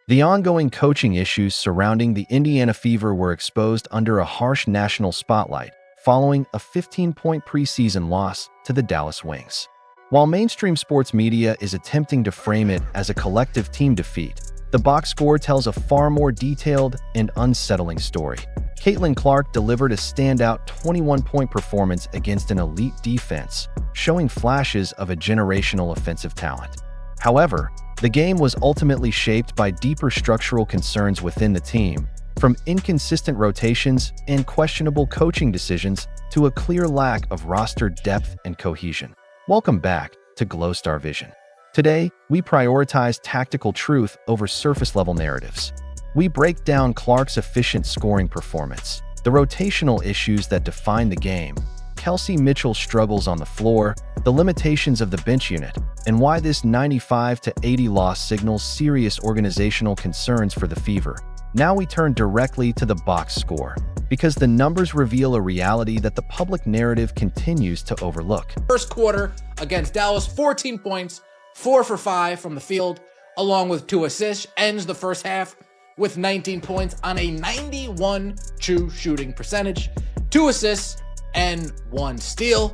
The ongoing coaching issues surrounding the Indiana Fever were exposed under a harsh national spotlight following a 15-point preseason loss to the Dallas Wings. While mainstream sports media is attempting to frame it as a collective team defeat, the box score tells a far more detailed and unsettling story. Caitlin Clark delivered a standout 21-point performance against an elite defense, showing flashes of a generational offensive talent. However, the game was ultimately shaped by deeper structural concerns within the team, from inconsistent rotations and questionable coaching decisions to a clear lack of roster depth and cohesion. Welcome back to Glowstar Vision. Today, we prioritize tactical truth over surface-level narratives. We break down Clark's efficient scoring performance, the rotational issues that define the game, Kelsey Mitchell's struggles on the floor, the limitations of the bench unit, and why this 95-80 loss signals serious organizational concerns for the Fever. Now we turn directly to the box score, because the numbers reveal a reality that the public narrative continues to overlook. First quarter against Dallas, 14 points, 4 for 5 from the field, along with 2 assists, ends the first half with 19 points on a 91 true shooting percentage, 2 assists, and 1 steal,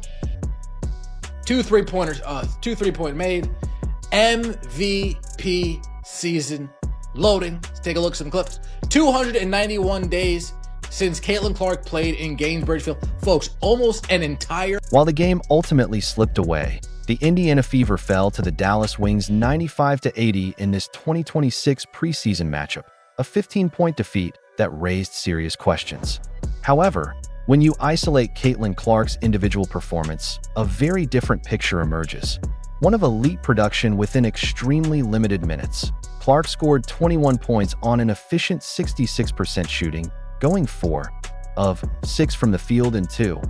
2 3-pointers, 2 3-point made, MVP season loading. Let's take a look at some clips. 291 days since Caitlin Clark played in Gainesville Field. Folks, almost an entire... While the game ultimately slipped away, the Indiana Fever fell to the Dallas Wings 95-80 in this 2026 preseason matchup, a 15-point defeat that raised serious questions. However, when you isolate Caitlin Clark's individual performance, a very different picture emerges. One of elite production within extremely limited minutes. Clark scored 21 points on an efficient 66% shooting, going 4 of 6 from the field and 2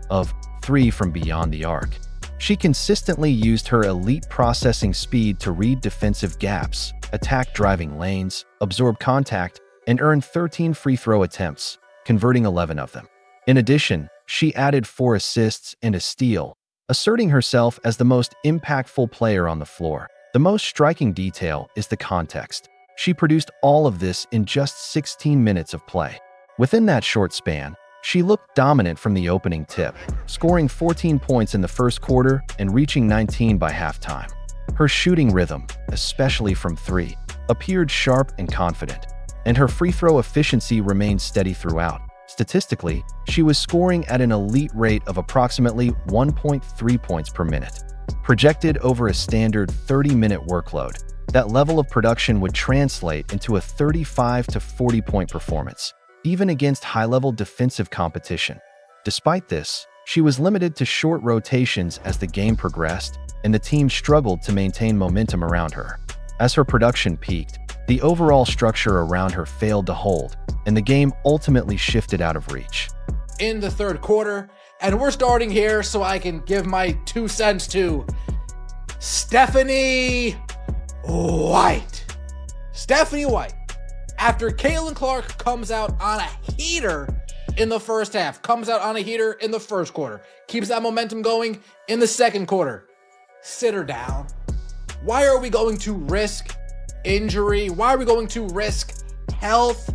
of 3 from beyond the arc. She consistently used her elite processing speed to read defensive gaps, attack driving lanes, absorb contact, and earn 13 free throw attempts, converting 11 of them. In addition, she added 4 assists and a steal, asserting herself as the most impactful player on the floor. The most striking detail is the context. She produced all of this in just 16 minutes of play. Within that short span, she looked dominant from the opening tip, scoring 14 points in the first quarter and reaching 19 by halftime. Her shooting rhythm, especially from 3, appeared sharp and confident, and her free throw efficiency remained steady throughout. Statistically, she was scoring at an elite rate of approximately 1.3 points per minute. Projected over a standard 30-minute workload, that level of production would translate into a 35 to 40-point performance, even against high-level defensive competition. Despite this, she was limited to short rotations as the game progressed, and the team struggled to maintain momentum around her. As her production peaked, the overall structure around her failed to hold, and the game ultimately shifted out of reach. In the third quarter, and we're starting here so I can give my 2 cents to Stephanie White. Stephanie White, after Caitlin Clark comes out on a heater in the first half, comes out on a heater in the first quarter, keeps that momentum going in the second quarter, sit her down. Why are we going to risk injury? Why are we going to risk health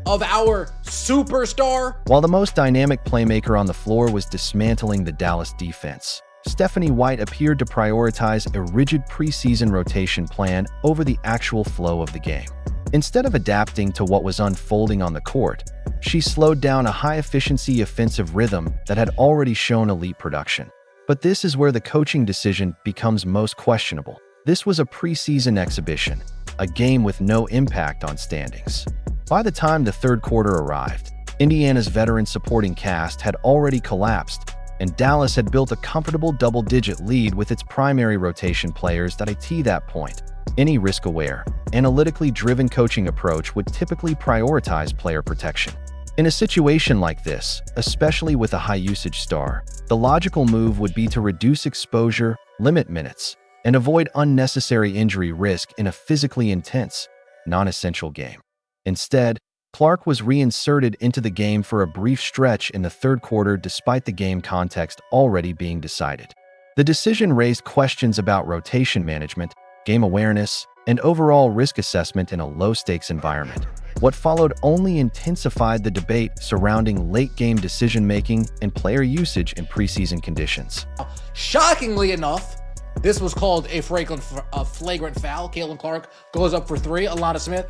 of our superstar? While the most dynamic playmaker on the floor was dismantling the Dallas defense, Stephanie White appeared to prioritize a rigid preseason rotation plan over the actual flow of the game. Instead of adapting to what was unfolding on the court, she slowed down a high-efficiency offensive rhythm that had already shown elite production. But this is where the coaching decision becomes most questionable. This was a preseason exhibition, a game with no impact on standings. By the time the third quarter arrived, Indiana's veteran supporting cast had already collapsed, and Dallas had built a comfortable double-digit lead with its primary rotation players. At that point, any risk-aware, analytically driven coaching approach would typically prioritize player protection. In a situation like this, especially with a high-usage star, the logical move would be to reduce exposure, limit minutes, and avoid unnecessary injury risk in a physically intense, non-essential game. Instead, Clark was reinserted into the game for a brief stretch in the third quarter despite the game context already being decided. The decision raised questions about rotation management, game awareness, and overall risk assessment in a low-stakes environment. What followed only intensified the debate surrounding late-game decision-making and player usage in preseason conditions. Shockingly enough, this was called a flagrant foul. Caitlin Clark goes up for three. Alana Smith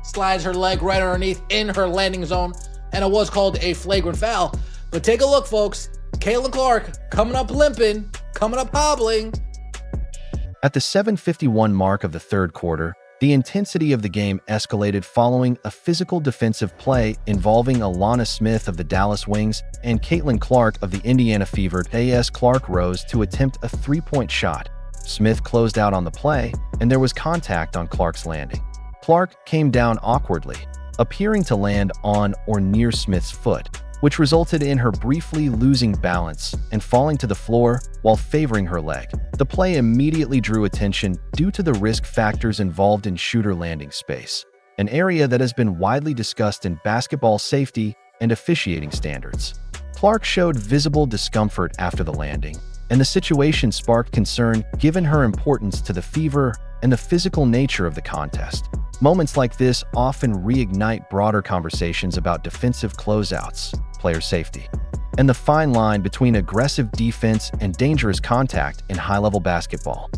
slides her leg right underneath in her landing zone, and it was called a flagrant foul. But take a look, folks. Caitlin Clark coming up limping, coming up hobbling. At the 7:51 mark of the third quarter, the intensity of the game escalated following a physical defensive play involving Alana Smith of the Dallas Wings and Caitlin Clark of the Indiana Fever. AS Clark rose to attempt a three-point shot. Smith closed out on the play, and there was contact on Clark's landing. Clark came down awkwardly, appearing to land on or near Smith's foot, which resulted in her briefly losing balance and falling to the floor while favoring her leg. The play immediately drew attention due to the risk factors involved in shooter landing space, an area that has been widely discussed in basketball safety and officiating standards. Clark showed visible discomfort after the landing, and the situation sparked concern given her importance to the Fever and the physical nature of the contest. Moments like this often reignite broader conversations about defensive closeouts, player safety, and the fine line between aggressive defense and dangerous contact in high-level basketball.